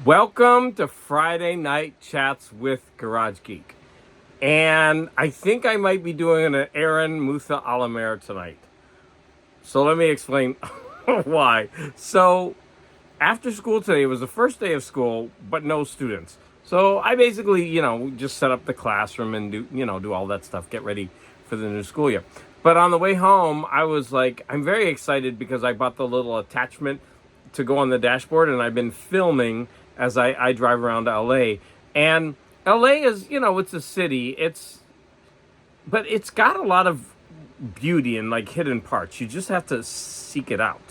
Welcome to Friday Night Chats with Garage Geek. And I think I might be doing an Aaron Musa Alamer tonight. So let me explain why. So after school today was the first day of school, but no students. So I basically, just set up the classroom and do all that stuff, get ready for the new school year. But on the way home, I was like, I'm very excited because I bought the little attachment to go on the dashboard, and I've been filming as I drive around LA. And LA is, it's a city. But it's got a lot of beauty and like hidden parts. You just have to seek it out,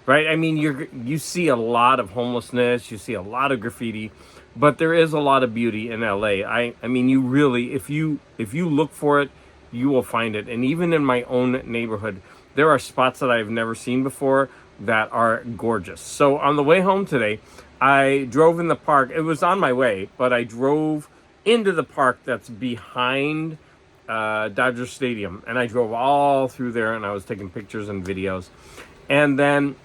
right? I mean, you see a lot of homelessness, you see a lot of graffiti, but there is a lot of beauty in LA. I mean, you really, if you look for it, you will find it. And even in my own neighborhood, there are spots that I've never seen before that are gorgeous. So on the way home today, I drove in the park. It was on my way, but I drove into the park that's behind Dodger Stadium, and I drove all through there, and I was taking pictures and videos. And then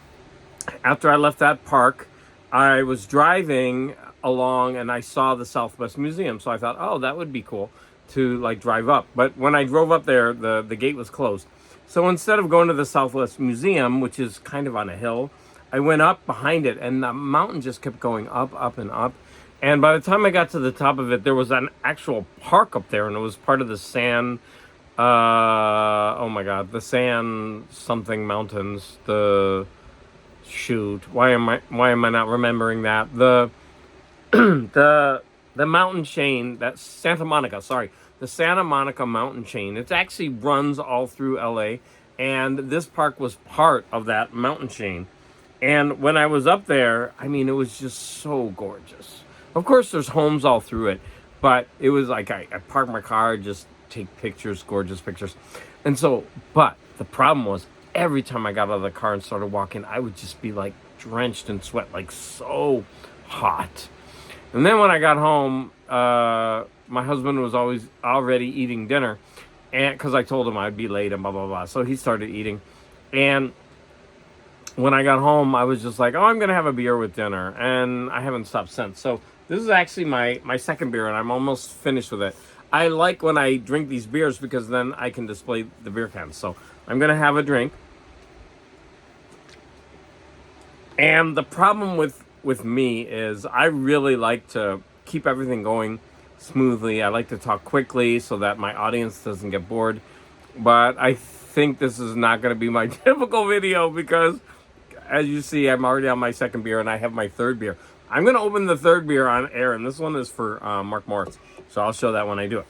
after I left that park, I was driving along, and I saw the Southwest Museum. So I thought, oh, that would be cool to like drive up. But when I drove up there, the gate was closed. So instead of going to the Southwest Museum, which is kind of on a hill, I went up behind it, and the mountain just kept going up and up. And by the time I got to the top of it, there was an actual park up there, and it was part of the San, the San something mountains. Why am I not remembering that? The mountain chain, that's Santa Monica, the Santa Monica mountain chain. It actually runs all through LA, and this park was part of that mountain chain. And when I was up there, I mean, it was just so gorgeous. Of course, there's homes all through it, but it was like I parked my car, just take pictures, gorgeous pictures. And so, but the problem was every time I got out of the car and started walking, I would just be like drenched in sweat, like so hot. And then when I got home, my husband was already eating dinner, and because I told him I'd be late and blah, blah, blah. So he started eating. And when I got home, I was just like, oh, I'm going to have a beer with dinner. And I haven't stopped since. So this is actually my second beer, and I'm almost finished with it. I like when I drink these beers because then I can display the beer cans. So I'm going to have a drink. And the problem with me is I really like to keep everything going smoothly. I like to talk quickly so that my audience doesn't get bored. But I think this is not going to be my typical video because, as you see, I'm already on my second beer, and I have my third beer. I'm going to open the third beer on air, and this one is for Mark Morris. So I'll show that when I do it.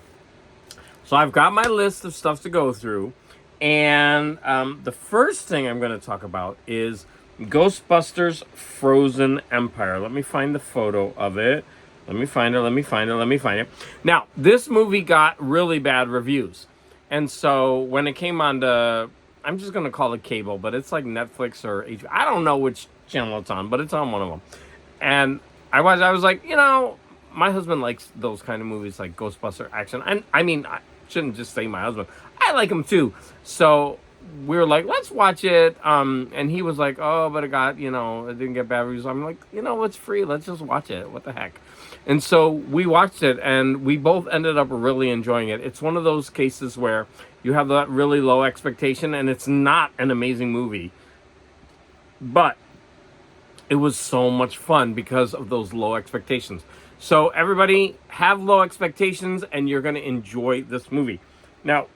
So I've got my list of stuff to go through. And the first thing I'm going to talk about is Ghostbusters Frozen Empire. Let me find the photo of it. Let me find it. Now, this movie got really bad reviews. And so when it came on to, I'm just going to call it cable, but it's like Netflix or HBO. I don't know which channel it's on, but it's on one of them. And I was like, my husband likes those kind of movies like Ghostbuster action. And I mean, I shouldn't just say my husband. I like them too. So we were like, let's watch it. And he was like, oh, but it didn't get bad reviews. I'm like, it's free. Let's just watch it. What the heck? And so we watched it, and we both ended up really enjoying it. It's one of those cases where you have that really low expectation, and it's not an amazing movie. But it was so much fun because of those low expectations. So everybody have low expectations, and you're going to enjoy this movie. Now,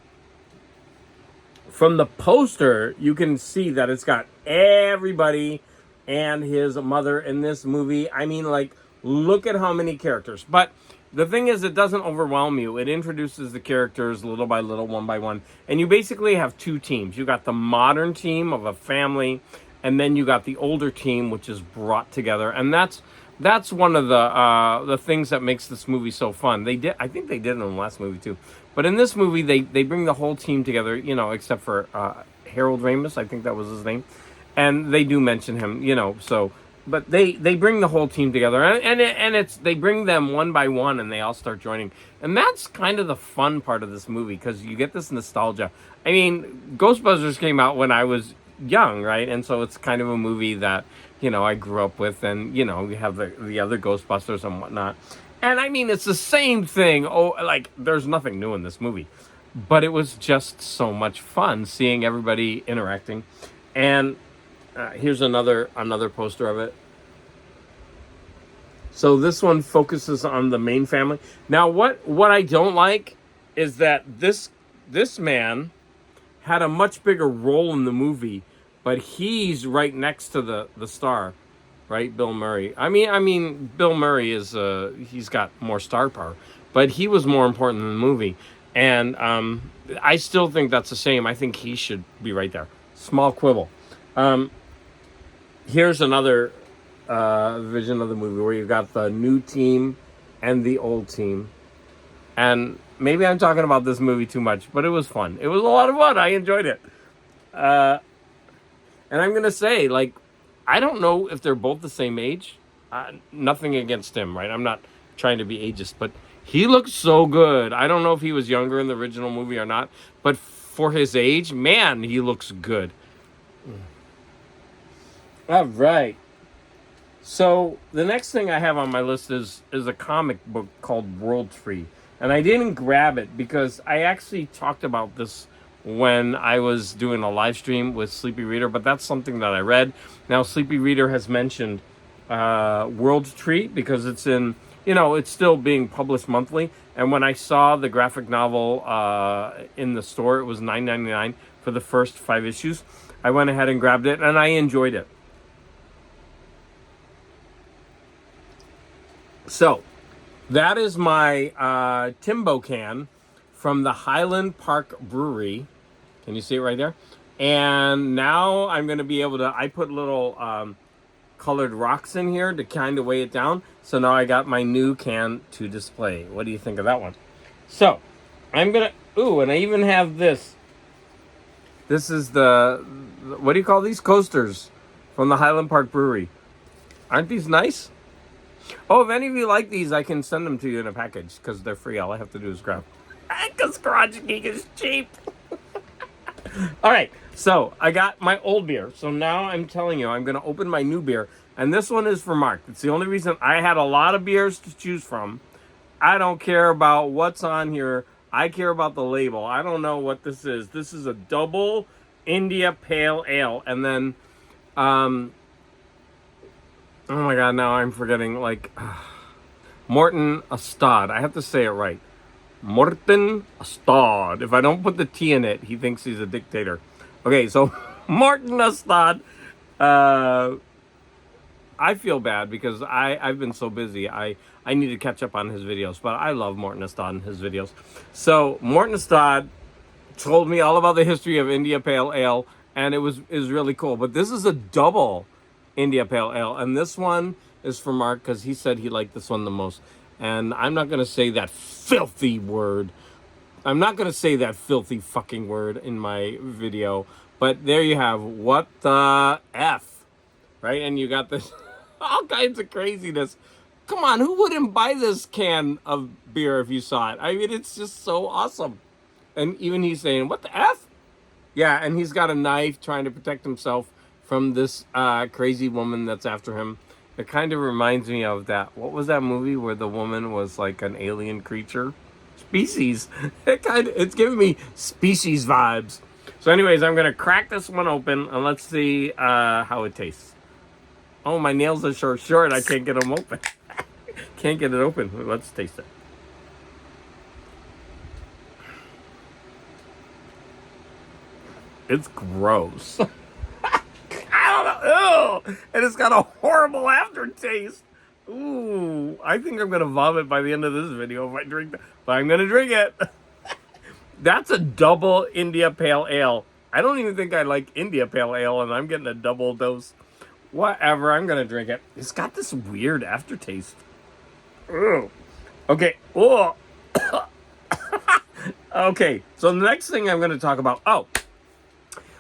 from the poster, you can see that it's got everybody and his mother in this movie. I mean, like, look at how many characters. But the thing is, it doesn't overwhelm you. It introduces the characters little by little, one by one. And you basically have two teams. You got the modern team of a family, and then you got the older team, which is brought together. And that's one of the things that makes this movie so fun. I think they did it in the last movie too. But in this movie, they bring the whole team together, except for Harold Ramis. I think that was his name. And they do mention him, so... But they bring the whole team together, and they bring them one by one, and they all start joining. And that's kind of the fun part of this movie, because you get this nostalgia. I mean, Ghostbusters came out when I was young, right? And so it's kind of a movie that I grew up with, and we have the other Ghostbusters and whatnot. And I mean, it's the same thing. Oh, like there's nothing new in this movie, but it was just so much fun seeing everybody interacting. And here's another poster of it. So this one focuses on the main family. Now, what I don't like is that this man had a much bigger role in the movie, but he's right next to the star, right? Bill Murray. I mean, Bill Murray is he's got more star power, but he was more important in the movie, and I still think that's the same. I think he should be right there. Small quibble. Here's another vision of the movie where you've got the new team and the old team. And maybe I'm talking about this movie too much, but it was fun. It was a lot of fun. I enjoyed it. And I'm going to say, like, I don't know if they're both the same age. Nothing against him, right? I'm not trying to be ageist, but he looks so good. I don't know if he was younger in the original movie or not, but for his age, man, he looks good. All right. So the next thing I have on my list is a comic book called World Tree. And I didn't grab it because I actually talked about this when I was doing a live stream with Sleepy Reader, but that's something that I read. Now, Sleepy Reader has mentioned World Tree because it's it's still being published monthly. And when I saw the graphic novel in the store, it was $9.99 for the first 5 issues. I went ahead and grabbed it, and I enjoyed it. So, that is my Timbo can from the Highland Park Brewery. Can you see it right there? And now I'm going to be able to, I put little colored rocks in here to kind of weigh it down. So now I got my new can to display. What do you think of that one? So, I'm going to, and I even have this. This is what do you call these? Coasters from the Highland Park Brewery. Aren't these nice? Oh, if any of you like these, I can send them to you in a package because they're free. All I have to do is grab. Because Garage Geek is cheap. All right, so I got my old beer. So now I'm telling you, I'm going to open my new beer. And this one is for Mark. It's the only reason. I had a lot of beers to choose from. I don't care about what's on here. I care about the label. I don't know what this is. This is a double India Pale Ale. And then... oh my God, now I'm forgetting, Morton Astad. I have to say it right. Morton Astad. If I don't put the T in it, he thinks he's a dictator. Okay, so Morton Astad. I feel bad because I've been so busy. I need to catch up on his videos, but I love Morton Astad and his videos. So Morton Astad told me all about the history of India Pale Ale, and it was really cool. But this is a double India Pale Ale, and this one is for Mark because he said he liked this one the most. And I'm not going to say that filthy word. I'm not going to say that filthy fucking word in my video, but there you have what the F, right? And you got this all kinds of craziness. Come on, who wouldn't buy this can of beer if you saw it? I mean, it's just so awesome. And even he's saying, what the F? Yeah, and he's got a knife trying to protect himself from this crazy woman that's after him. It kind of reminds me of that. What was that movie where the woman was like an alien creature? Species. It's giving me Species vibes. So anyways, I'm going to crack this one open and let's see how it tastes. Oh, my nails are so short. I can't get them open. Can't get it open. Let's taste it. It's gross. Ew, and it's got a horrible aftertaste. Ooh, I think I'm going to vomit by the end of this video if I drink that. But I'm going to drink it. That's a double India Pale Ale. I don't even think I like India Pale Ale, and I'm getting a double dose. Whatever, I'm going to drink it. It's got this weird aftertaste. Ooh. Okay. Ooh. Okay, so the next thing I'm going to talk about...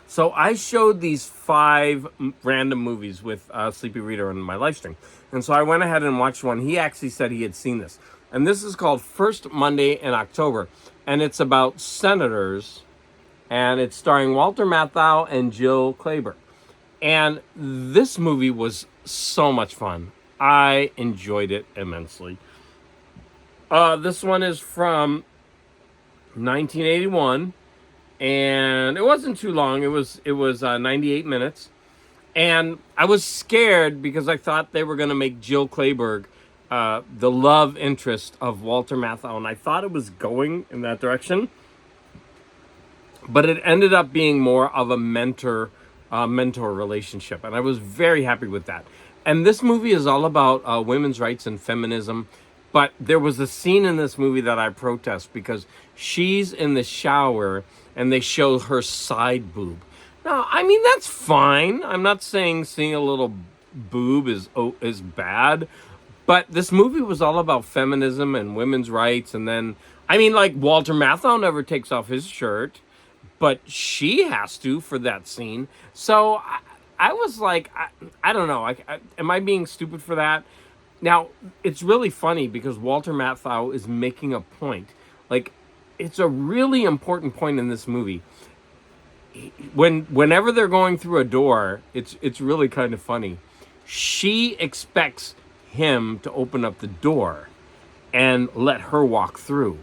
So I showed these 5 random movies with Sleepy Reader in my live stream. And so I went ahead and watched one. He actually said he had seen this. And this is called First Monday in October. And it's about senators. And it's starring Walter Matthau and Jill Clayburgh. And this movie was so much fun. I enjoyed it immensely. This one is from 1981, and it wasn't too long. It was 98 minutes, and I was scared because I thought they were going to make Jill Clayburgh the love interest of Walter Matthau, and I thought it was going in that direction, but it ended up being more of a mentor relationship, and I was very happy with that. And this movie is all about women's rights and feminism. But there was a scene in this movie that I protest because she's in the shower and they show her side boob. Now, I mean, that's fine. I'm not saying seeing a little boob is bad, but this movie was all about feminism and women's rights. And then, I mean, like Walter Matthau never takes off his shirt, but she has to for that scene. So I was like, I don't know. Am I being stupid for that? Now, it's really funny because Walter Matthau is making a point. Like, it's a really important point in this movie. Whenever they're going through a door, it's really kind of funny. She expects him to open up the door and let her walk through.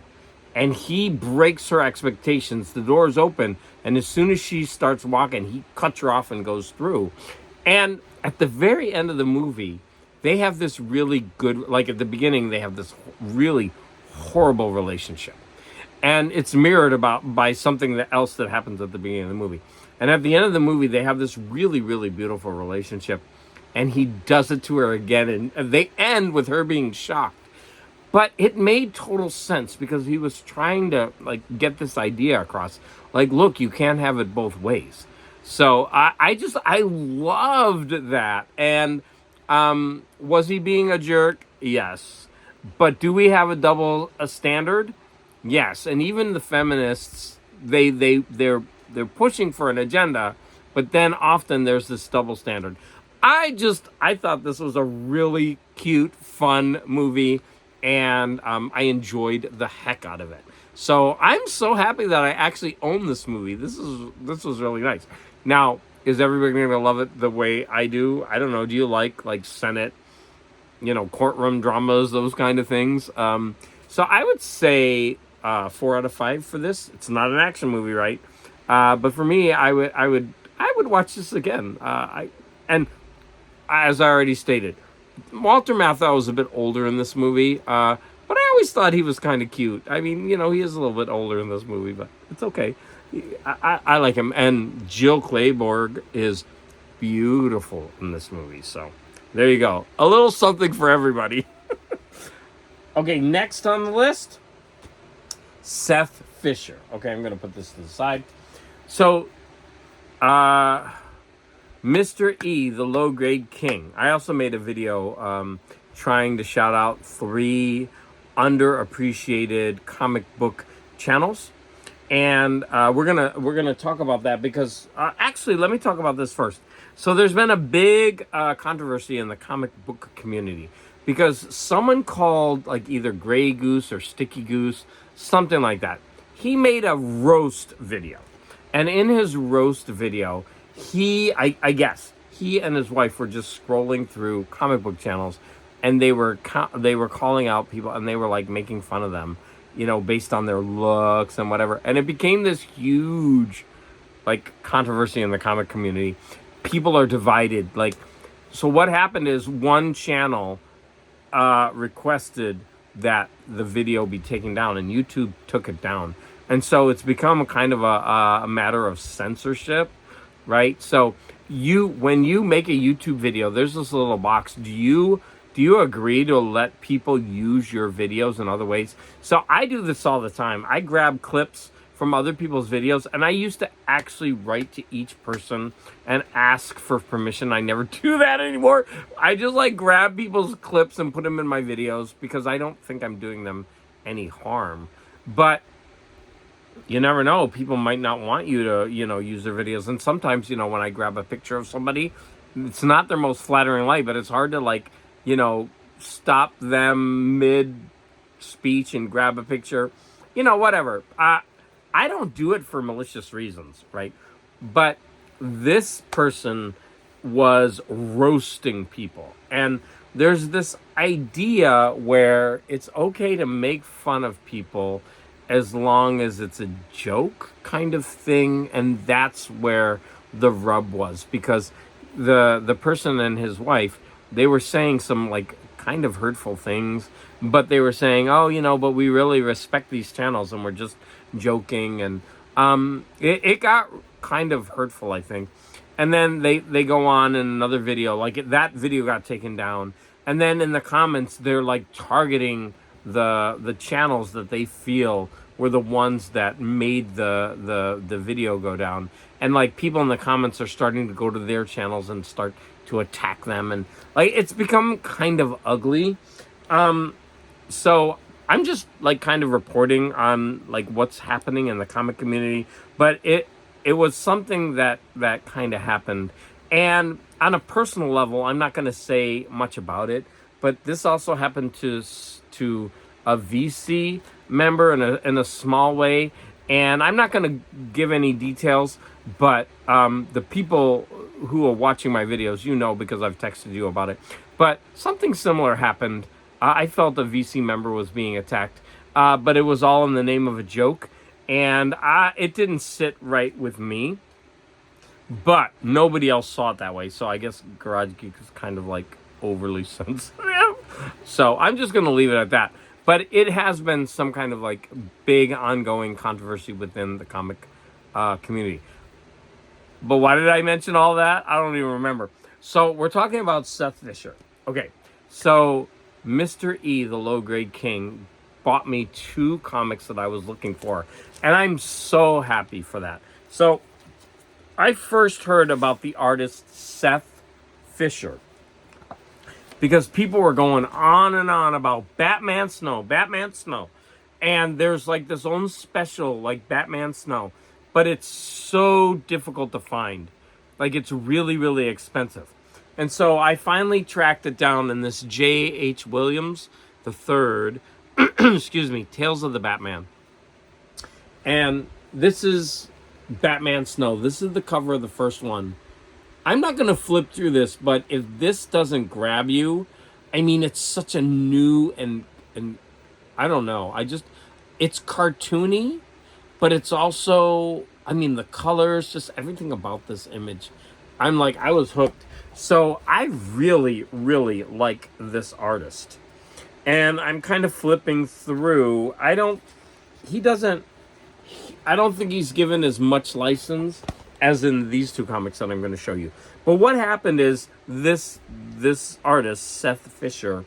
And he breaks her expectations. The door is open, and as soon as she starts walking, he cuts her off and goes through. And at the very end of the movie, they have this really good, like at the beginning, they have this really horrible relationship. And it's mirrored by something else that happens at the beginning of the movie. And at the end of the movie, they have this really, really beautiful relationship. And he does it to her again. And they end with her being shocked. But it made total sense because he was trying to like get this idea across. Like, look, you can't have it both ways. So I loved that. And was he being a jerk? Yes. But do we have a standard? Yes. And even the feminists, they're pushing for an agenda, but then often there's this double standard. I thought this was a really cute, fun movie, and I enjoyed the heck out of it. So I'm so happy that I actually own this movie. This was really nice. Now, is everybody going to love it the way I do? I don't know. Do you like Senate, courtroom dramas, those kind of things? So I would say 4 out of 5 for this. It's not an action movie, right? But for me, I would watch this again. And as I already stated, Walter Matthau was a bit older in this movie, but I always thought he was kind of cute. I mean, he is a little bit older in this movie, but it's okay. I like him. And Jill Clayburgh is beautiful in this movie. So there you go. A little something for everybody. Okay, next on the list, Seth Fisher. Okay, I'm going to put this to the side. So, Mr. E, the low-grade king. I also made a video trying to shout out 3 underappreciated comic book channels. And we're gonna talk about that because actually, let me talk about this first. So there's been a big controversy in the comic book community because someone called like either Gray Goose or Sticky Goose, something like that. He made a roast video, and in his roast video, I guess he and his wife were just scrolling through comic book channels, and they were calling out people, and they were like making fun of them, based on their looks and whatever. And it became this huge, like, controversy in the comic community. People are divided. Like, so what happened is one channel requested that the video be taken down, and YouTube took it down. And so it's become kind of a matter of censorship, right? So when you make a YouTube video, there's this little box. Do you agree to let people use your videos in other ways? So I do this all the time. I grab clips from other people's videos, and I used to actually write to each person and ask for permission. I never do that anymore. I just grab people's clips and put them in my videos because I don't think I'm doing them any harm. But you never know. People might not want you to, use their videos. And sometimes, when I grab a picture of somebody, it's not their most flattering light, but it's hard to stop them mid-speech and grab a picture. Whatever. I don't do it for malicious reasons, right? But this person was roasting people. And there's this idea where it's okay to make fun of people as long as it's a joke kind of thing. And that's where the rub was, because the person and his wife, they were saying some like kind of hurtful things, but they were saying, oh, but we really respect these channels and we're just joking. And it got kind of hurtful, I think. And then they go on in another video, like that video got taken down. And then in the comments, they're like targeting the channels that they feel were the ones that made the video go down. And like people in the comments are starting to go to their channels and start to attack them. And like it's become kind of ugly. So I'm just like kind of reporting on like what's happening in the comic community, but it was something that kind of happened. And on a personal level, I'm not going to say much about it, but this also happened to a VC member in a small way. And I'm not going to give any details, but the people who are watching my videos, because I've texted you about it. But something similar happened. I felt a VC member was being attacked, but it was all in the name of a joke. And it didn't sit right with me, but nobody else saw it that way. So I guess Garage Geek is kind of like overly sensitive. So I'm just going to leave it at that. But it has been some kind of like big ongoing controversy within the comic community. But why did I mention all that? I don't even remember. So we're talking about Seth Fisher. Okay, so Mr. E, the Low Grade King, bought me 2 comics that I was looking for. And I'm so happy for that. So I first heard about the artist Seth Fisher because people were going on and on about Batman Snow. And there's like this own special like Batman Snow, but it's so difficult to find. Like it's really, really expensive. And so I finally tracked it down in this J.H. Williams III, excuse me, Tales of the Batman. And this is Batman Snow. This is the cover of the first one. I'm not going to flip through this, but if this doesn't grab you, I mean, it's such a new and I don't know. It's cartoony, but it's also, I mean, the colors, just everything about this image. I was hooked. So I really, really like this artist. And I'm kind of flipping through. I don't think he's given as much license as in these 2 comics that I'm going to show you. But what happened is this artist, Seth Fisher,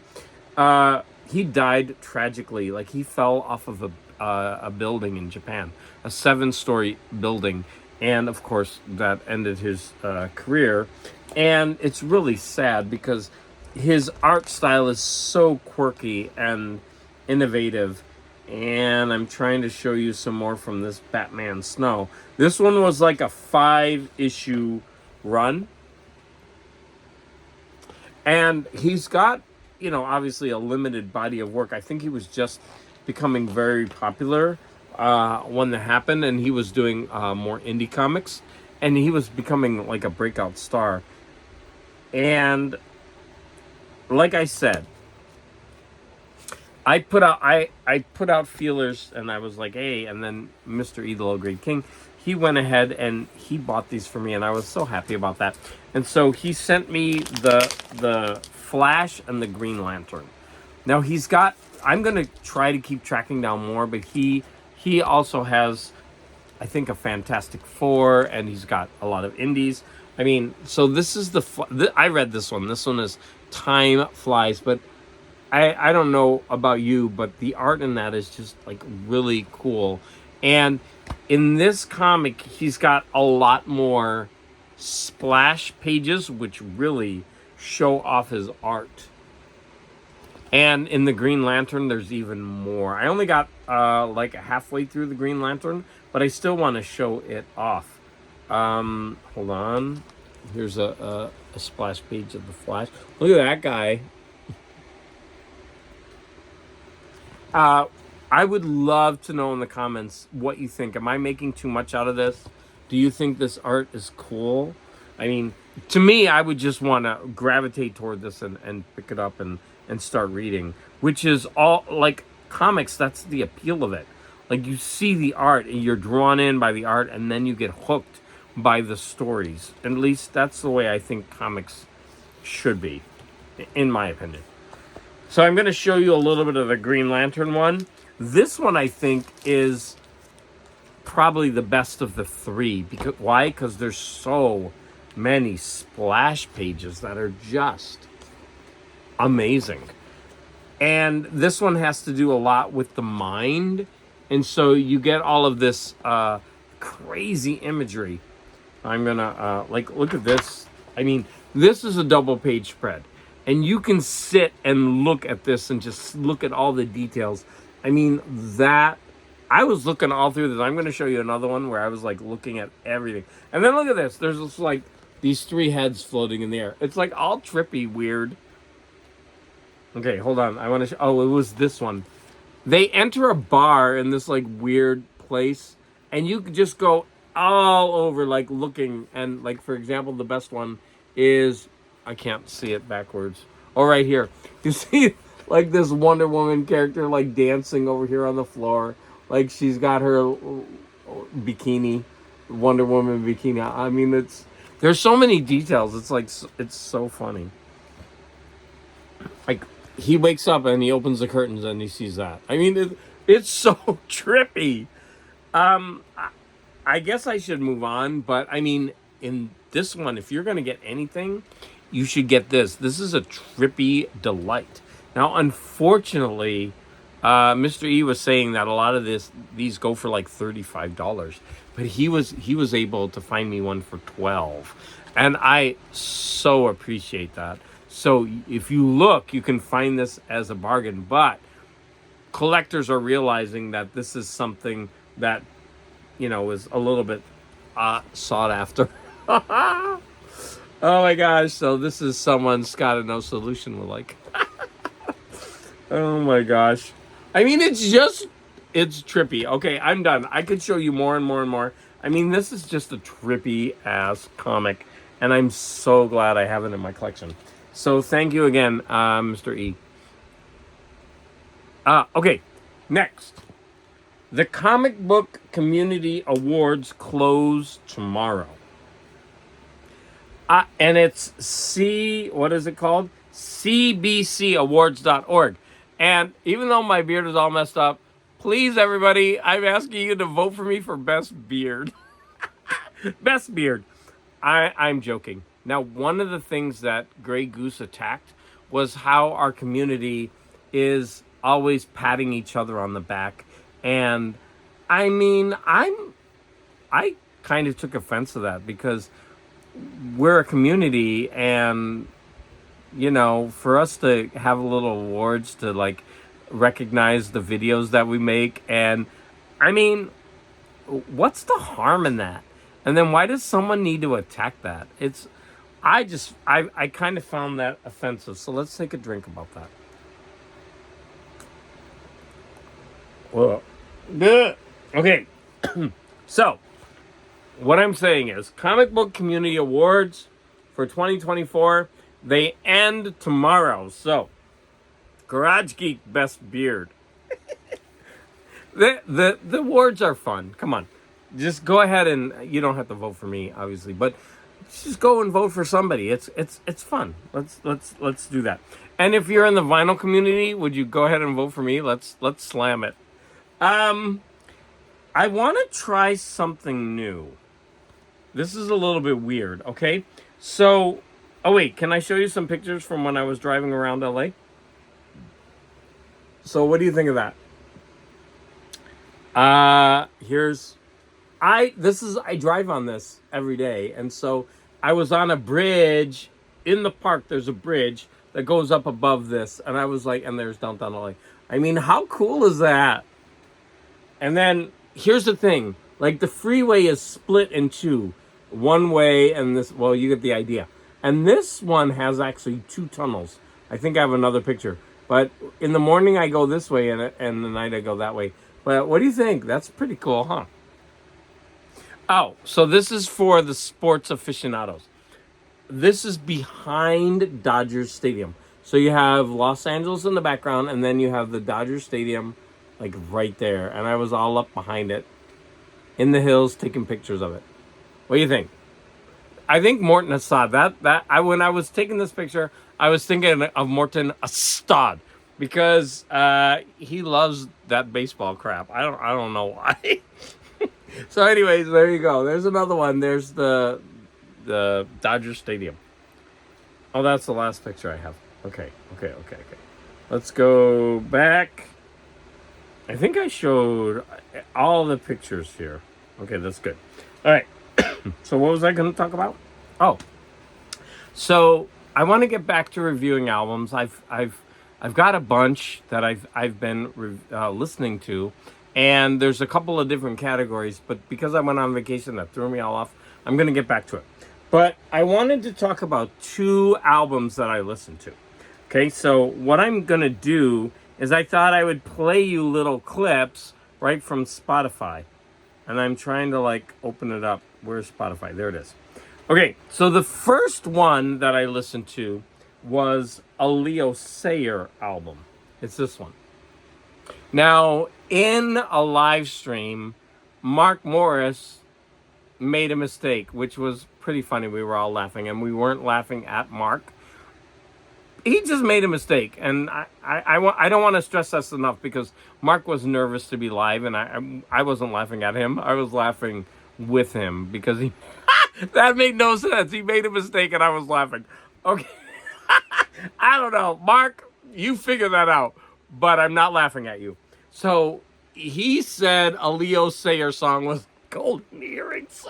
he died tragically. Like he fell off of a building in Japan, a 7-story building. And of course that ended his career. And it's really sad because his art style is so quirky and innovative. And I'm trying to show you some more from this Batman Snow. This one was like a 5-issue run. And he's got, obviously a limited body of work. I think he was just becoming very popular when that happened. And he was doing more indie comics. And he was becoming like a breakout star. And like I said, I put out feelers, and I was like, hey, and then Mr. E, the Low Grade King, he went ahead and he bought these for me, and I was so happy about that. And so he sent me the Flash and the Green Lantern. Now I'm gonna try to keep tracking down more, but he also has, I think, a Fantastic Four, and he's got a lot of indies. I mean, so this is I read this one. This one is Time Flies, but I don't know about you, but the art in that is just like really cool. And in this comic, he's got a lot more splash pages, which really show off his art. And in the Green Lantern, there's even more. I only got like halfway through the Green Lantern, but I still want to show it off. Hold on. Here's a splash page of the Flash. Look at that guy. I would love to know in the comments what you think. Am I making too much out of this? Do you think this art is cool? I mean, to me, I would just want to gravitate toward this and pick it up and start reading, which is all like comics. That's the appeal of it. Like you see the art and you're drawn in by the art, and then you get hooked by the stories. At least that's the way I think comics should be, in my opinion. So I'm going to show you a little bit of the Green Lantern one. This one I think is probably the best of the three. Because why? Because there's so many splash pages that are just amazing. And this one has to do a lot with the mind. And so you get all of this crazy imagery. I'm going to, look at this. I mean, this is a double page spread. And you can sit and look at this and just look at all the details. I mean, I was looking all through this. I'm going to show you another one where I was like looking at everything. And then look at this. There's just like these three heads floating in the air. It's like all trippy, weird. Okay, hold on. I want to show. Oh, it was this one. They enter a bar in this like weird place, and you could just go all over like looking. And like, for example, the best one is, I can't see it backwards. Oh, right here. You see like this Wonder Woman character like dancing over here on the floor. Like she's got her bikini, Wonder Woman bikini. I mean, there's so many details. It's like, it's so funny. Like he wakes up and he opens the curtains and he sees that. I mean, it's so trippy. I guess I should move on, but I mean, in this one, if you're going to get anything, you should get this. This is a trippy delight. Now, unfortunately, Mr. E was saying that a lot of these go for like $35, but he was able to find me one for $12, and I so appreciate that. So if you look, you can find this as a bargain, but collectors are realizing that this is something that, is a little bit sought after. Oh my gosh. So this is someone Scott and No Solution would like. Oh my gosh. I mean, it's trippy. Okay, I'm done. I could show you more and more and more. I mean, this is just a trippy ass comic, and I'm so glad I have it in my collection. So thank you again, Mr. E. Okay, next. The Comic Book Community Awards close tomorrow. And it's what is it called? cbcawards.org. And even though my beard is all messed up, please, everybody, I'm asking you to vote for me for Best Beard. Best Beard. I'm joking. Now, one of the things that Grey Goose attacked was how our community is always patting each other on the back. And I mean, I kind of took offense to that because we're a community, and for us to have a little awards to like recognize the videos that we make, and I mean, what's the harm in that? And then why does someone need to attack that? I kind of found that offensive. So let's take a drink about that. Well, okay. So what I'm saying is, Comic Book Community Awards for 2024, they end tomorrow. So, Garage Geek Best Beard. The awards are fun. Come on. Just go ahead, and you don't have to vote for me, obviously, but just go and vote for somebody. It's fun. Let's do that. And if you're in the vinyl community, would you go ahead and vote for me? Let's slam it. I want to try something new. This is a little bit weird, okay? So, oh wait, can I show you some pictures from when I was driving around LA? So what do you think of that? I drive on this every day, and so I was on a bridge in the park. There's a bridge that goes up above this, and I was like, and there's downtown LA. I mean, how cool is that? And then here's the thing, like the freeway is split in two, one way and this, well, you get the idea. And this one has actually two tunnels. I think I have another picture, but in the morning I go this way, and the night I go that way. But what do you think? That's pretty cool, huh? Oh, so this is for the sports aficionados. this is behind Dodgers Stadium. So you have Los Angeles in the background, and then you have the Dodger Stadium, like right there. And I was all up behind it, in the hills, taking pictures of it. What do you think? I think Morton Assad. When I was taking this picture, I was thinking of Morton Assad because he loves that baseball crap. I don't know why. So, anyways, there you go. There's another one. There's the Dodger Stadium. Oh, that's the last picture I have. Okay. Let's go back. I think I showed all the pictures here. Okay, that's good. All right. So what was I going to talk about? Oh, so I want to get back to reviewing albums. I've got a bunch that I've been listening to, and there's a couple of different categories. But because I went on vacation, that threw me all off. I'm going to get back to it. But I wanted to talk about 2 albums that I listened to. Okay, so what I'm going to do is I thought I would play you little clips right from Spotify. And I'm trying to like open it up. Where's Spotify? There it is. Okay, so the first one that I listened to was a Leo Sayer album. It's this one. Now, in a live stream, Mark Morris made a mistake, which was pretty funny. We were all laughing, and we weren't laughing at Mark. He just made a mistake, and I don't want to stress this enough because Mark was nervous to be live, and I wasn't laughing at him. I was laughing with him because he that made no sense. He made a mistake, and I was laughing. Okay, I don't know, Mark. You figure that out, but I'm not laughing at you. So he said a Leo Sayer song was Golden Earrings,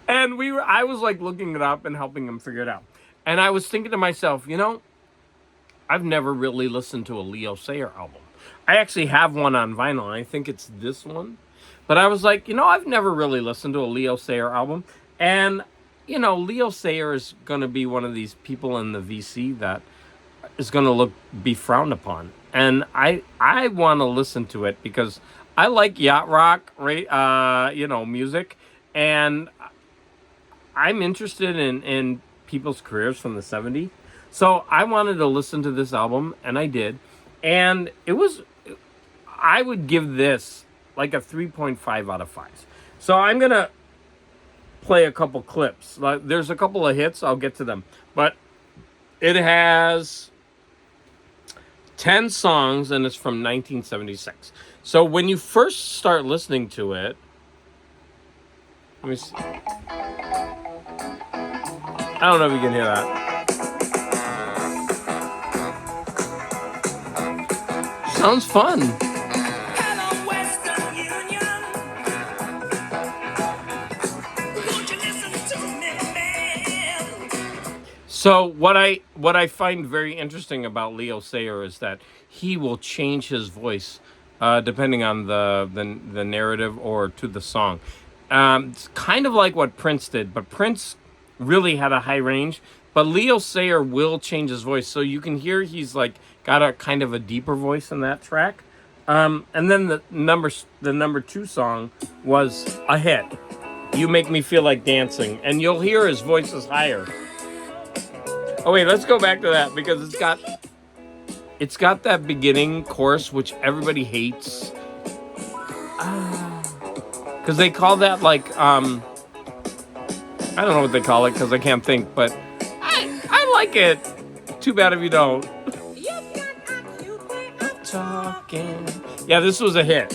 and I was like looking it up and helping him figure it out. And I was thinking to myself, I've never really listened to a Leo Sayer album. I actually have one on vinyl. I think it's this one. But I was like, I've never really listened to a Leo Sayer album. And, Leo Sayer is going to be one of these people in the VC that is going to be frowned upon. And I want to listen to it because I like yacht rock, music. And I'm interested in people's careers from the 70s. So I wanted to listen to this album, and I did. And I would give this like a 3.5 out of 5. So I'm going to play a couple clips. There's a couple of hits. I'll get to them. But it has 10 songs, and it's from 1976. So when you first start listening to it, let me see. I don't know if you can hear that. Sounds fun. So what I find very interesting about Leo Sayer is that he will change his voice depending on the narrative or to the song. It's kind of like what Prince did, but Prince really had a high range. But Leo Sayer will change his voice, so you can hear he's like got a kind of a deeper voice in that track. And then the number 2 song was a hit. You Make Me Feel Like Dancing, and you'll hear his voice is higher. Oh wait, let's go back to that because it's got that beginning chorus which everybody hates. Because they call that like I don't know what they call it because I can't think, but I like it. Too bad if you don't. Talking. Yeah, this was a hit.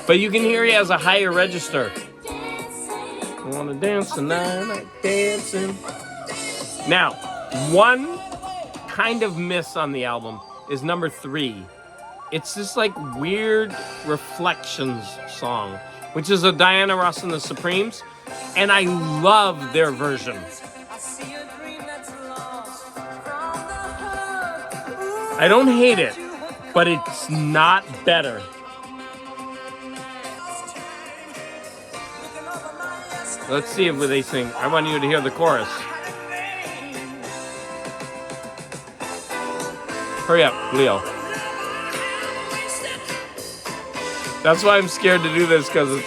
But you can hear he has a higher register. I wanna dance tonight, like dancing. Now, one kind of miss on the album is number 3. It's this like weird Reflections song, which is a Diana Ross and the Supremes, and I love their version. I don't hate it, but it's not better. Let's see if they sing. I want you to hear the chorus. Hurry up, Leo. That's why I'm scared to do this, because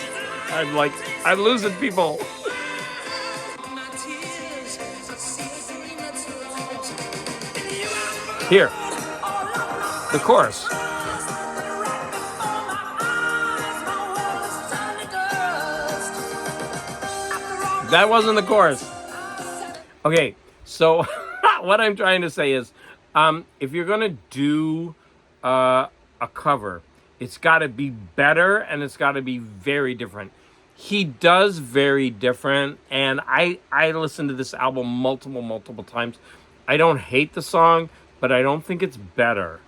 I'm losing people. Here, the chorus. That wasn't the chorus. Okay, so what I'm trying to say is, if you're gonna do a cover, it's got to be better and it's got to be very different. He does very different, and I listened to this album multiple times. I don't hate the song, but I don't think it's better.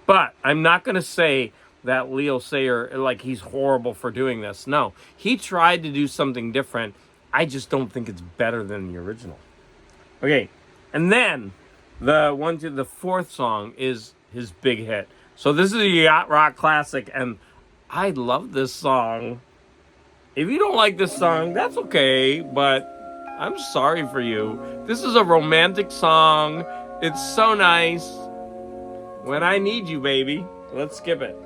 But I'm not gonna say that Leo Sayer, like, he's horrible for doing this. No, he tried to do something different. I just don't think it's better than the original. Okay, and then the fourth song is his big hit. So this is a yacht rock classic, and I love this song. If you don't like this song, that's okay, but I'm sorry for you. This is a romantic song. It's so nice. When I Need You, baby. Let's skip it.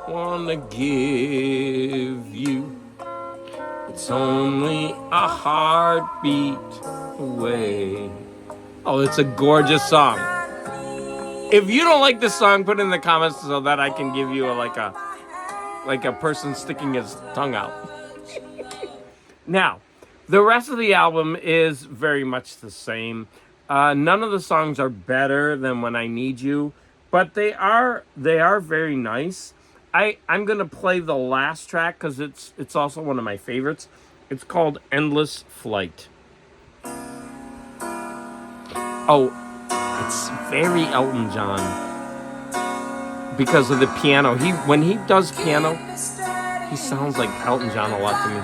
Wanna give you, it's only a heartbeat away. Oh, it's a gorgeous song. If you don't like this song, put it in the comments so that I can give you like a person sticking his tongue out. Now, the rest of the album is very much the same. None of the songs are better than When I Need You, but they are very nice. I'm gonna play the last track because it's also one of my favorites. It's called Endless Flight. Oh, it's very Elton John because of the piano. When he does piano, he sounds like Elton John a lot to me.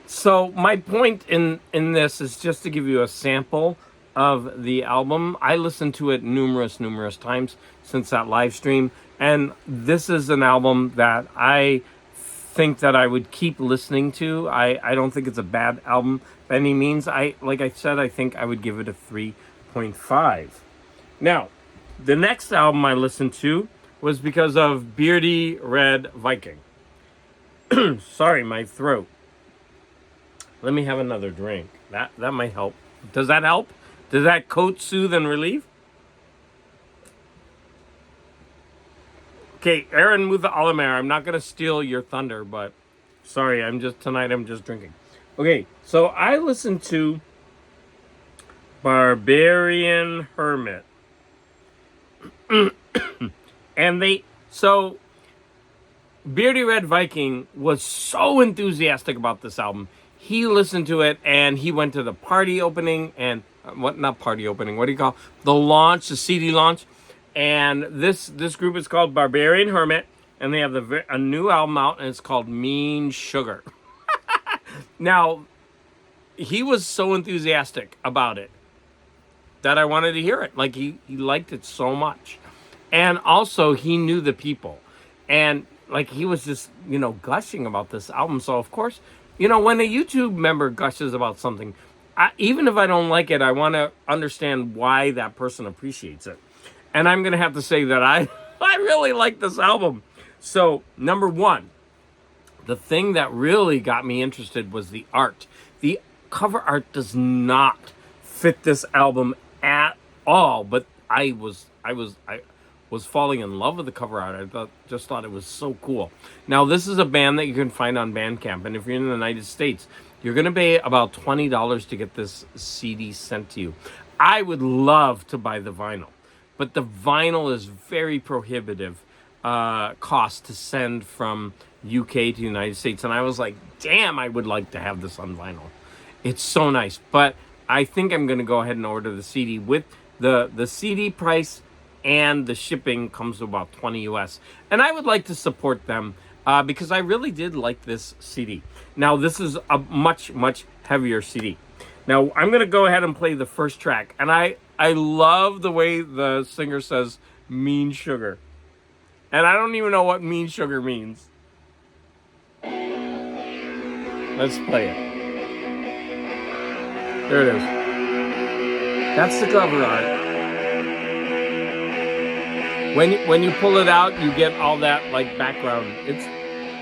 So my point in this is just to give you a sample of the album. I listened to it numerous times since that live stream, and this is an album that I think that I would keep listening to. I don't think it's a bad album by any means. Like I said, I think I would give it a 3.5. Now, the next album I listened to was because of Beardy Red Viking. Sorry, my throat. Let me have another drink. That might help. Does that help? Does that coat, soothe, and relieve? Okay, Aaron Mutha Alamer, I'm not going to steal your thunder, but sorry, tonight I'm just drinking. Okay, so I listened to Barbarian Hermit. And Beardy Red Viking was so enthusiastic about this album. He listened to it and he went to the party opening and what do you call the launch, the CD launch. And this group is called Barbarian Hermit, and they have a new album out, and it's called Mean Sugar. Now, he was so enthusiastic about it that I wanted to hear it. Like, he liked it so much. And also, he knew the people. And, like, he was just, gushing about this album. So, of course, when a YouTube member gushes about something, even if I don't like it, I want to understand why that person appreciates it. And I'm going to have to say that I really like this album. So, number one, the thing that really got me interested was the art. The cover art does not fit this album at all, but I was falling in love with the cover art. I just thought it was so cool. Now, this is a band that you can find on Bandcamp, and if you're in the United States, you're going to pay about $20 to get this CD sent to you. I would love to buy the vinyl, but the vinyl is very prohibitive cost to send from UK to the United States, and I was like, damn, I would like to have this on vinyl. It's so nice, but I think I'm going to go ahead and order the CD with the CD price, and the shipping comes to about 20 US. And I would like to support them because I really did like this CD. Now, this is a much heavier CD. Now, I'm going to go ahead and play the first track. And I love the way the singer says Mean Sugar. And I don't even know what Mean Sugar means. Let's play it. There it is. That's the cover art. When you pull it out, you get all that like background. It's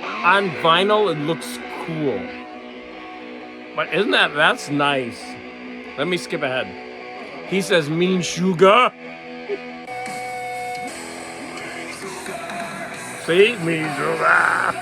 on vinyl. It looks cool, but isn't that's nice? Let me skip ahead. He says, "Mean sugar." See, mean sugar.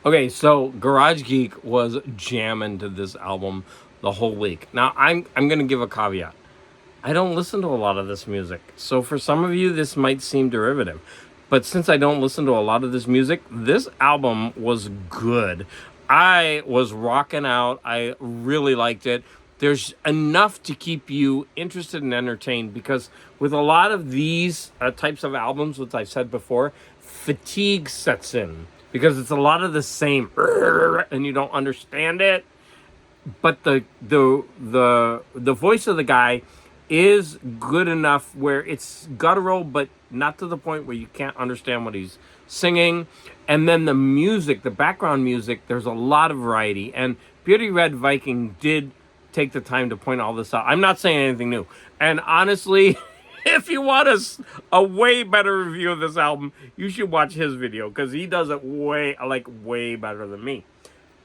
Okay, so Garage Geek was jamming to this album the whole week. Now I'm gonna give a caveat. I don't listen to a lot of this music, so for some of you this might seem derivative. But since I don't listen to a lot of this music, this album was good. I was rocking out. I really liked it. There's enough to keep you interested and entertained because with a lot of these types of albums, which I said before, fatigue sets in because it's a lot of the same and you don't understand it. But the voice of the guy is good enough where it's guttural, but not to the point where you can't understand what he's singing. And then the music, the background music, there's a lot of variety. And Beauty Red Viking did take the time to point all this out. I'm not saying anything new. And honestly, if you want a way better review of this album, you should watch his video because he does it way better than me.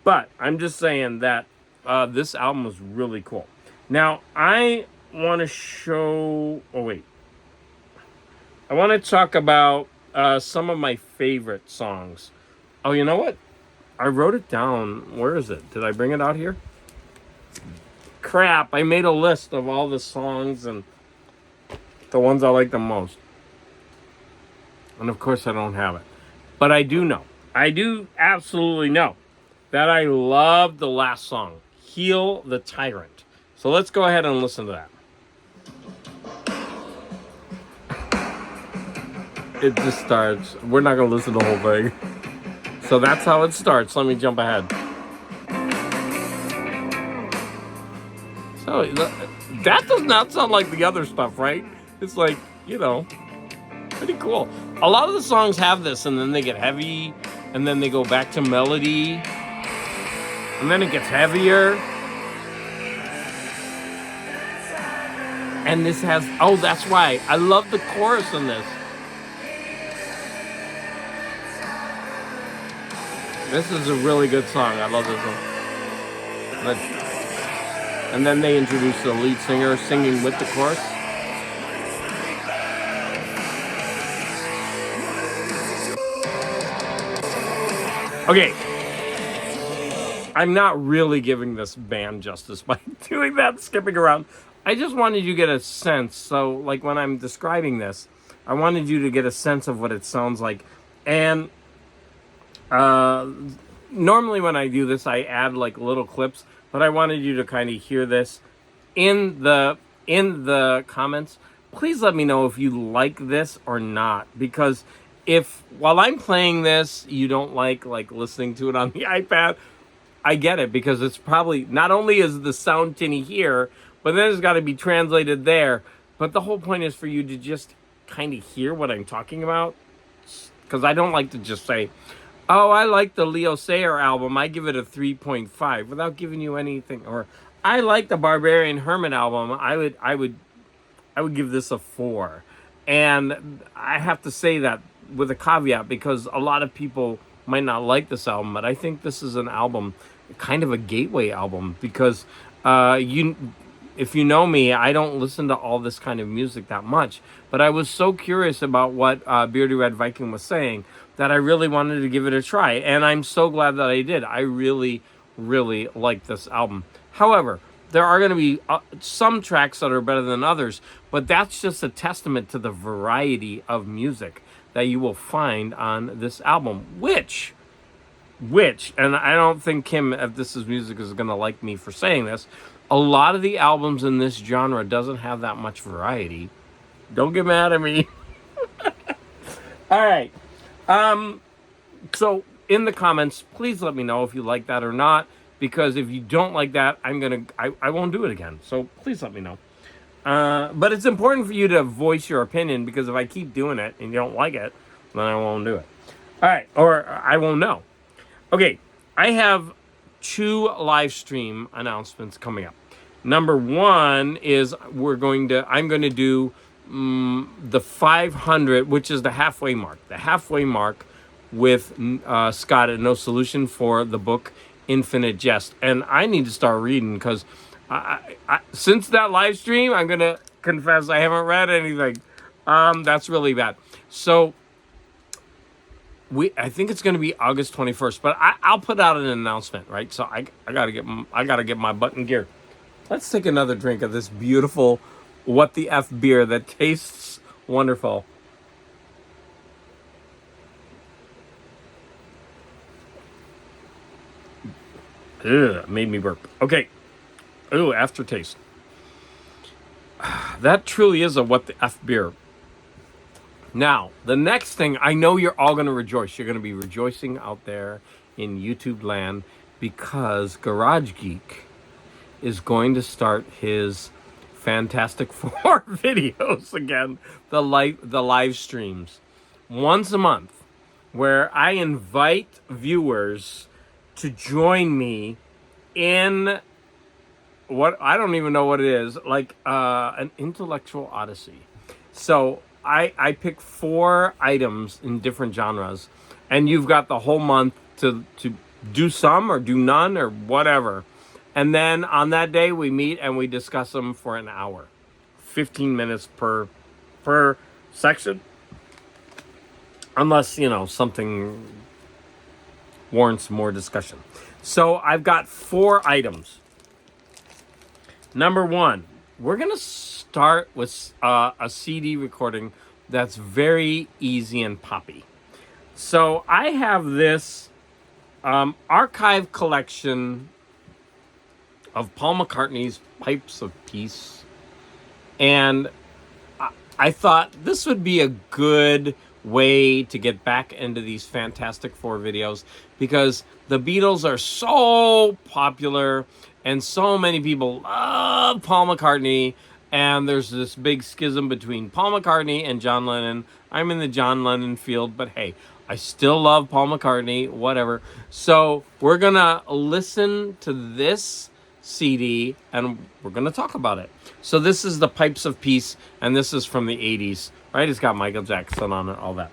But I'm just saying that this album was really cool. Now, I want to show... Oh, wait. I want to talk about some of my favorite songs. Oh, you know what? I wrote it down. Where is it? Did I bring it out here? Crap. I made a list of all the songs and the ones I like the most. And, of course, I don't have it. But I do know. I do absolutely know that I love the last song, Heal the Tyrant. So let's go ahead and listen to that. It just starts. We're not going to listen to the whole thing. So that's how it starts. Let me jump ahead. So that does not sound like the other stuff, right? It's like, pretty cool. A lot of the songs have this, and then they get heavy, and then they go back to melody, and then it gets heavier. And this has, that's right. I love the chorus in this. This is a really good song. I love this one. And then they introduce the lead singer singing with the chorus. Okay. I'm not really giving this band justice by doing that, skipping around. I just wanted you to get a sense. So, like when I'm describing this, I wanted you to get a sense of what it sounds like. And normally when I do this, I add like little clips, but I wanted you to kind of hear this in the comments. Please let me know if you like this or not, because if while I'm playing this, you don't like listening to it on the iPad, I get it, because it's probably not only is the sound tinny here, but then it's got to be translated there. But the whole point is for you to just kind of hear what I'm talking about, because I don't like to just say, oh, I like the Leo Sayer album, I give it a 3.5 without giving you anything. Or I like the Barbarian Hermit album, I would give this a 4. And I have to say that with a caveat, because a lot of people might not like this album, but I think this is an album, kind of a gateway album, because if you know me, I don't listen to all this kind of music that much, but I was so curious about what Beardy Red Viking was saying that I really wanted to give it a try, and I'm so glad that I did. I really, really like this album. However, there are going to be some tracks that are better than others, but that's just a testament to the variety of music that you will find on this album, which, and I don't think Kim, if this is music, is going to like me for saying this, a lot of the albums in this genre doesn't have that much variety. Don't get mad at me. All right. So in the comments, please let me know if you like that or not. Because if you don't like that, I won't do it again. So please let me know. But it's important for you to voice your opinion, because if I keep doing it and you don't like it, then I won't do it. All right, or I won't know. Okay, I have 2 live stream announcements coming up. Number 1 is I'm going to do the 500, which is the halfway mark. The halfway mark with Scott at No Solution for the book Infinite Jest. And I need to start reading, because since that live stream, I'm going to confess I haven't read anything. That's really bad. So I think it's going to be August 21st, but I'll put out an announcement, right? So I gotta get my butt in gear. Let's take another drink of this beautiful What the F beer that tastes wonderful. Ugh, made me burp. Okay. Ooh, aftertaste. That truly is a What the F beer. Now, the next thing, I know you're all going to rejoice. You're going to be rejoicing out there in YouTube land, because Garage Geek is going to start his Fantastic Four videos again, the live streams, once a month, where I invite viewers to join me in what I don't even know what it is, like an intellectual odyssey. So I pick 4 items in different genres, and you've got the whole month to do some or do none or whatever. And then on that day we meet and we discuss them for an hour, 15 minutes per section, unless something warrants more discussion. So I've got 4 items. Number 1, we're gonna start with a CD recording that's very easy and poppy. So I have this archive collection of Paul McCartney's Pipes of Peace, and I thought this would be a good way to get back into these Fantastic Four videos, because the Beatles are so popular and so many people love Paul McCartney, and there's this big schism between Paul McCartney and John Lennon. I'm in the John Lennon field, but hey, I still love Paul McCartney, whatever. So we're gonna listen to this CD and we're gonna talk about it. So this is the Pipes of Peace, and this is from the 80s, right? It's got Michael Jackson on it, all that.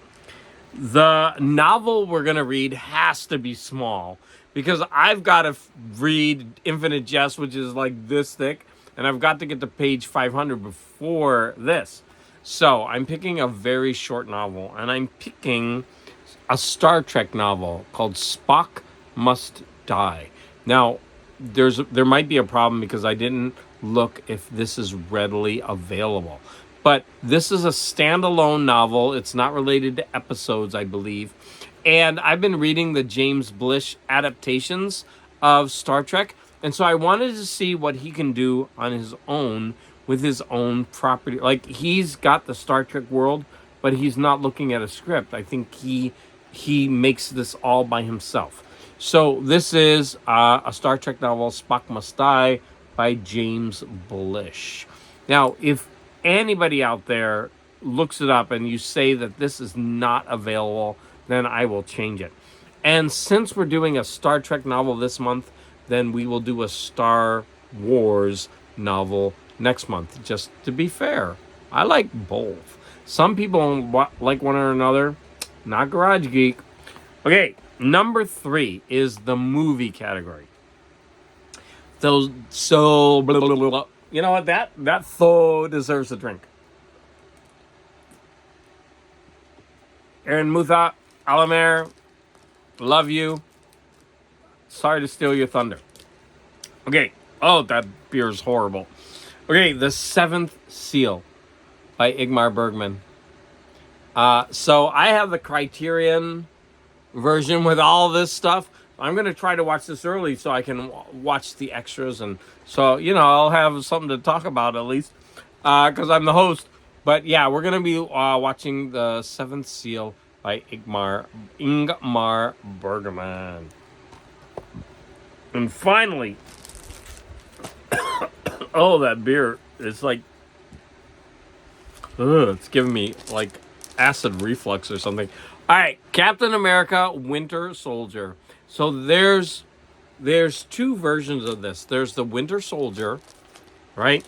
The novel we're gonna read has to be small, because I've got to read Infinite Jest, which is like this thick, and I've got to get to page 500 before this. So I'm picking a very short novel, and I'm picking a Star Trek novel called Spock Must Die. Now, there might be a problem, because I didn't look if this is readily available. But this is a standalone novel. It's not related to episodes, I believe. And I've been reading the James Blish adaptations of Star Trek, and so I wanted to see what he can do on his own with his own property. Like, he's got the Star Trek world, but he's not looking at a script. I think he makes this all by himself. So this is a Star Trek novel, Spock Must Die, by James Blish. Now, if anybody out there looks it up and you say that this is not available, then I will change it. And since we're doing a Star Trek novel this month, then we will do a Star Wars novel next month, just to be fair. I like both. Some people like one or another, not Garage Geek. Okay, number 3 is the movie category. So blah, blah, blah, blah. You know what? That so deserves a drink. Aaron Mutha, Alamer, love you. Sorry to steal your thunder. Okay. Oh, that beer is horrible. Okay, The Seventh Seal by Ingmar Bergman. So I have the Criterion version with all this stuff. I'm going to try to watch this early so I can watch the extras. And so, I'll have something to talk about at least, because I'm the host. But yeah, we're going to be watching The Seventh Seal by Ingmar Bergman. And finally, oh, that beer is like, it's giving me like acid reflux or something. All right, Captain America Winter Soldier. So there's two versions of this. There's the Winter Soldier, right?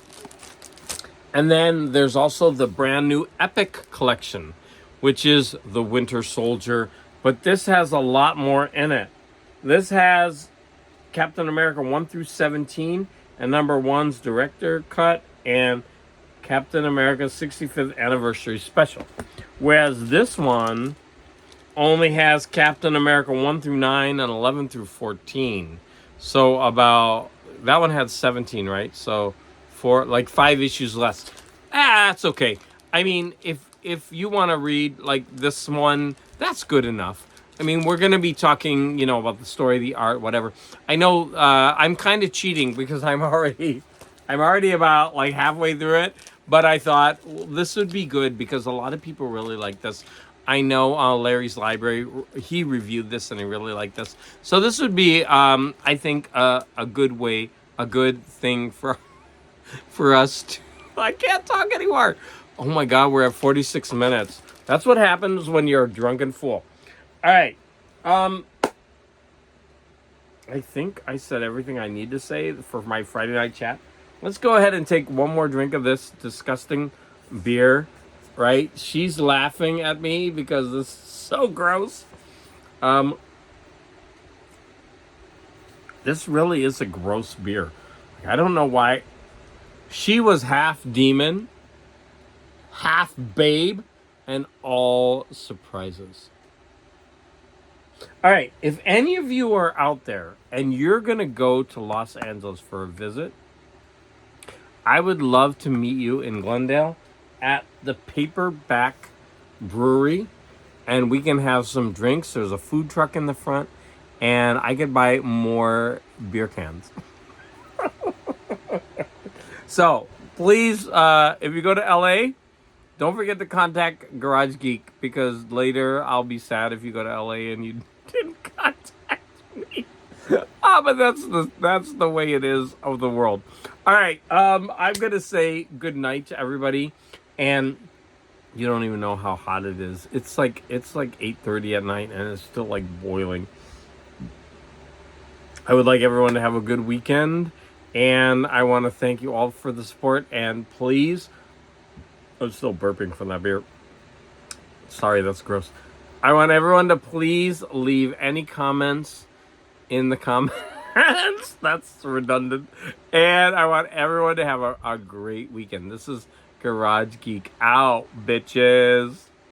And then there's also the brand new Epic Collection, which is the Winter Soldier. But this has a lot more in it. This has Captain America 1 through 17 and number 1's director cut and Captain America's 65th anniversary special. Whereas this one only has Captain America 1 through 9 and 11 through 14. So about, that one had 17, right? So for like 5 issues less. That's okay. I mean, if you want to read like this one, that's good enough. I mean, we're going to be talking, about the story, the art, whatever. I know I'm kind of cheating because I'm already about like halfway through it. But I thought, well, this would be good because a lot of people really like this. I know Larry's Library, he reviewed this and he really liked this. So this would be, I think, a good thing for us to... I can't talk anymore. Oh my God, we're at 46 minutes. That's what happens when you're a drunken fool. All right. I think I said everything I need to say for my Friday night chat. Let's go ahead and take one more drink of this disgusting beer, right? She's laughing at me because this is so gross. This really is a gross beer. I don't know why. She was half demon, half babe, and all surprises. All right, if any of you are out there and you're going to go to Los Angeles for a visit, I would love to meet you in Glendale at the Paperback Brewery, and we can have some drinks. There's a food truck in the front, and I could buy more beer cans. So, please, if you go to LA, don't forget to contact Garage Geek, because later I'll be sad if you go to LA and you didn't contact me. But that's the way it is of the world. All right, I'm gonna say good night to everybody, and you don't even know how hot it is. It's like 8:30 at night, and it's still like boiling. I would like everyone to have a good weekend, and I want to thank you all for the support. And please, I'm still burping from that beer. Sorry, that's gross. I want everyone to please leave any comments in the comments. That's redundant. And I want everyone to have a great weekend. This is Garage Geek out, bitches.